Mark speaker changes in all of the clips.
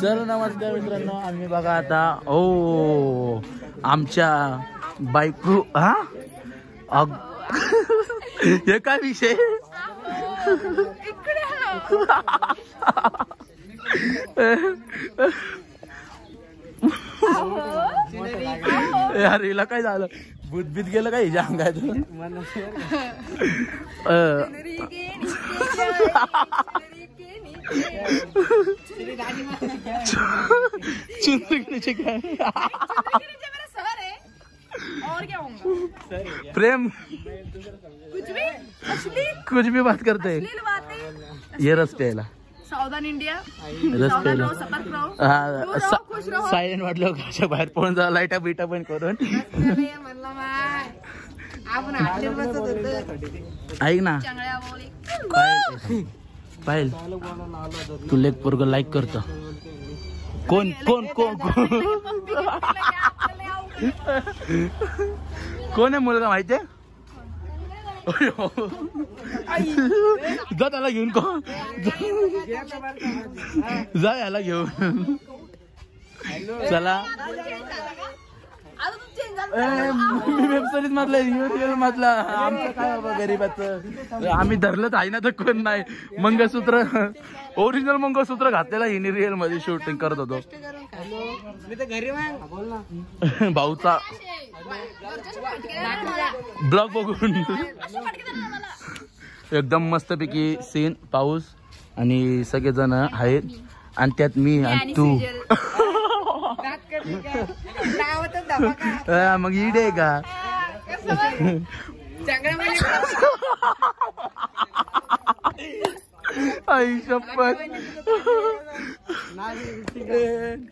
Speaker 1: तर नमस्कार मित्रांनो, आम्ही बघा आता आमच्या बायको हे काय विषय यार हिला काय झालं, भूतभीत गेलं काय हिच्या अंगात. प्रेम कुछ भी बात करते ये रस्त्याला
Speaker 2: सावधान इंडिया
Speaker 1: रस्त्याला
Speaker 2: खुश
Speaker 1: सायलेंट वाटलं घराच्या बाहेर पळून जा, लाईटा बिटा पण करून. ऐक ना पाहिल तू लेक पोरग लाईक करतो. कोण कोण कोण कोण आहे मुलगा माहितीये? जा त्याला घेऊन कोण जा याला घेऊन चला. मी वेबसिरीज मधला रिअल मधला आमचं काय बाबा गरीबाचं आम्ही धरलंच आहे ना तर कोण नाही. मंगळसूत्र ओरिजिनल मंगळसूत्र घातलेला हिने रिअल मध्ये शूटिंग करत होतो. भाऊचा ब्लॉग बघून एकदम मस्तपैकी सीन, पाऊस आणि सगळेजण आहेत आणि त्यात मी आणि तू. मग इडे का आई शपथ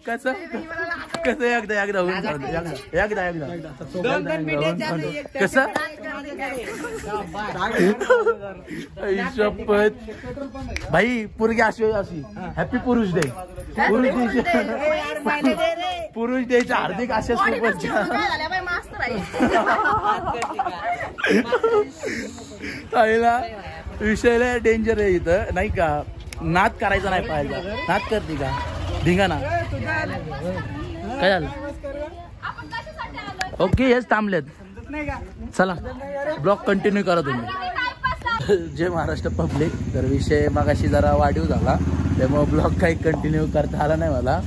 Speaker 1: कसं कसं एकदा एकदा होऊन एकदा एकदा कसं आई शपथ भाई पोरगी अशी अशी हॅपी पुरुष डे. पुरुष डेच्या हार्दिक अशा शुभेच्छा. आईला विषयला डेंजर आहे इथं नाही का. नाद करायचा नाही पाहिजे. नाद करते का धिंगाणा काय झालं. ओके हेच थांबलेत. चला ब्लॉग कंटिन्यू करा तुम्ही. जय महाराष्ट्र पब्लिक. तर विषय मगाशी जरा वाढीव झाला त्यामुळे ब्लॉग काही कंटिन्यू करता आला नाही मला.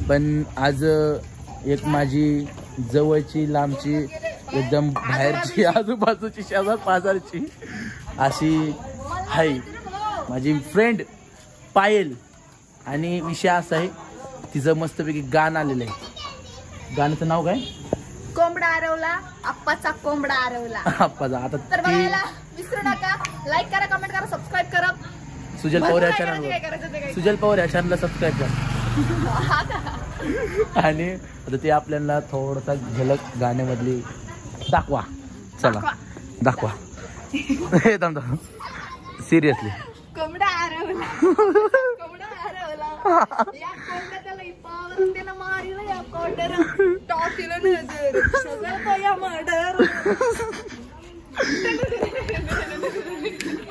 Speaker 1: पण आज एक माझी जवळची लांबची एकदम बाहेरची आजूबाजूची शेजार पाजारची अशी आहे माझी फ्रेंड पायल. आणि विषय असा आहे तिचं मस्तपैकी गाणं आलेलं आहे. गाण्याचं नाव काय?
Speaker 2: कोंबडा आरवला आप्पाचा कोंबडा आरवला
Speaker 1: आप्पाचा. आता
Speaker 2: तर बघायला विसरू नका. लाईक करा, कमेंट करा, सबस्क्राईब करा.
Speaker 1: सुजल पवार या चॅनलवर सुजल पवार या चॅनलला सबस्क्राईब करा. आणि आता ते आपल्याला थोडासा झलक गाण्यामधली दाखवा. चला दाखवा. हे थांब सिरियसली.
Speaker 2: कोंबडा आरवला कोंबडा आरवला या कोंबड्याला इपावरून त्याला मारिलं या कोंबड्याला टाकीला नजर सगळं पया मर्डर.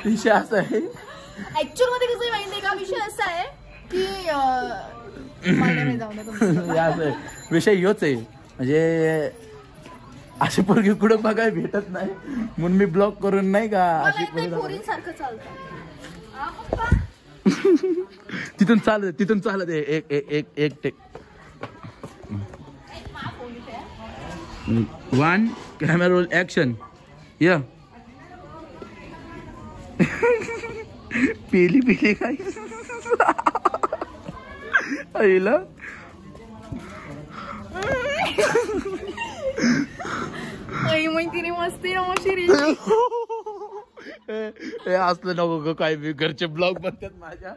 Speaker 1: विषय असा आहे
Speaker 2: ऍक्च्युअल मध्ये कसं माहितीये का. विषय असा आहे की
Speaker 1: विषय ह्योच आहे म्हणजे अशी पोरगी कुठं बघायला भेटत नाही म्हणून मी ब्लॉक करून नाही का अशी
Speaker 2: सारखं चालतं.
Speaker 1: तिथून चालत एक एक एक एक टेक. 1 camera roll action. या पेली काय आईला
Speaker 2: तिने मस्ती
Speaker 1: हे असलं नको ग काय मी घरचे ब्लॉग बनतात माझ्या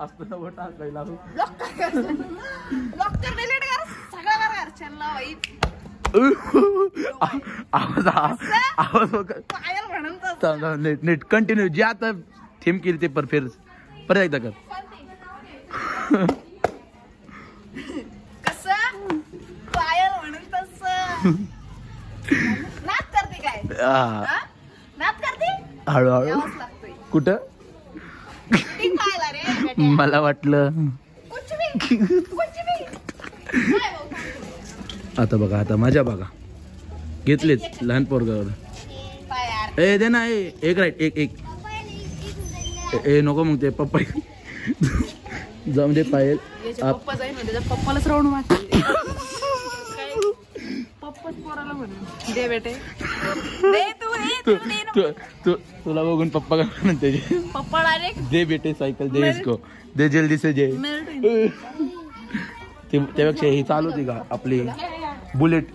Speaker 1: असलं नको टाकायला. आवाज नीट कंटिन्यू जे आता थीम केली ते परत एकदा कर. हळूहळू कुठं मला वाटलं आता बघा, आता माझ्या बघा घेतलेच लहान पोरगावर. ए दे ना, एक राईट, एक ए नको मग ते पप्पा जाऊन दे पायल.
Speaker 2: पप्पा जाईल ना, त्याच्या पप्पालाच राहून वाटते. पप्पाच पोराला म्हणून दे बेटे
Speaker 1: तुला बघून पप्पा काय म्हणते,
Speaker 2: पप्पा डायरेक्ट
Speaker 1: दे बेटे सायकल, दे इसको, दे जल्दी से जे. त्यापेक्षा ही चालू होती का आपली बुलेट,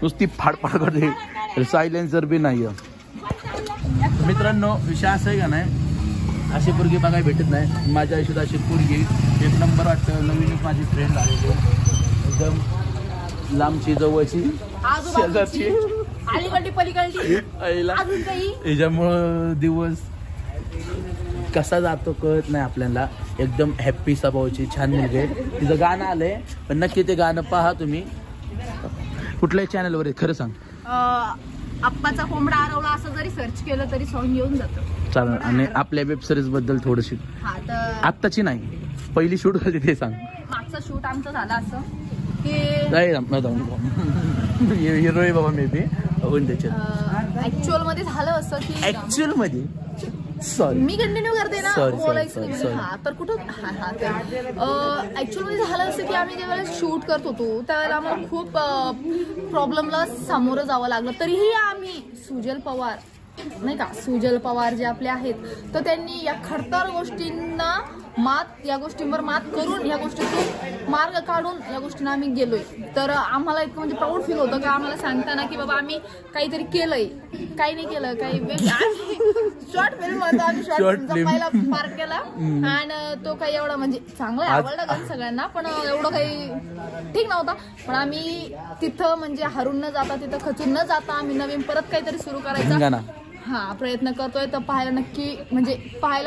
Speaker 1: नुसती फाडफाड करते, सायलेन्सर बी नाही. मित्रांनो विषय असं आहे का नाही, अशी पोरगी बघायला भेटत नाही. माझ्या आयुष्यात अशी पोरगी एक नंबर वाटतं. नवीनच माझी फ्रेंड झालेली, एकदम लांबची जवळची शेजारची,
Speaker 2: अलीकडली पलीकडली,
Speaker 1: याच्यामुळं दिवस कसा जातो कळत नाही आपल्याला. एकदम हॅप्पी स्वभावाची छान मुलगी आहे. तिचं गाणं आलंय, पण नक्की ते गाणं पहा तुम्ही. कुठल्याही चॅनलवर आहे खरं सांग.
Speaker 2: आप्पाचा कोंबडा हरवला असं जरी सर्च केलं तरी सॉन्ग येऊन जातं.
Speaker 1: चालेल. आणि आपल्या वेब सिरीज बद्दल थोडीशी, आत्ताची नाही पहिली शूट झाली ते सांग.
Speaker 2: मागचा शूट आमचं झालं असं की
Speaker 1: हिरो आहे बाबा, मे बी होऊन त्याच्यात
Speaker 2: ऍक्च्युअल मध्ये झालं असं की,
Speaker 1: ऍक्च्युअल मध्ये सॉरी
Speaker 2: मी कंटिन्यू करते ना बोलायचं.
Speaker 1: sorry.
Speaker 2: हा तर कुठं ऍक्च्युअल मध्ये झालं असं की आम्ही ज्यावेळेला शूट करत होतो त्यावेळेला आम्हाला खूप प्रॉब्लेमला सामोरं जावं लागलं. तरीही आम्ही सुजल पवार नाही का, सुजल पवार जे आपले आहेत, तर त्यांनी या खडतर गोष्टींना या गोष्टींवर मात करून या गोष्टीतून मार्ग काढून या गोष्टींना आम्ही गेलोय. तर आम्हाला इतकं म्हणजे प्राऊड फील होतं की आम्हाला सांगताना की बाबा आम्ही काहीतरी केलंय, काही नाही केलं, काही शॉर्ट फिल्म होता, आम्ही शॉर्ट जपायला पार्क केला आणि तो काही एवढा म्हणजे चांगला आवडला गाणं सगळ्यांना, पण एवढं काही ठीक नव्हता. पण आम्ही तिथं म्हणजे हरून न जाता, तिथं खचून न जाता आम्ही नवीन परत काहीतरी सुरू करायचा प्रयत्न करतोय. तर पाहायला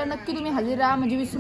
Speaker 2: नक्की तुम्ही हजर राहा, म्हणजे विसरू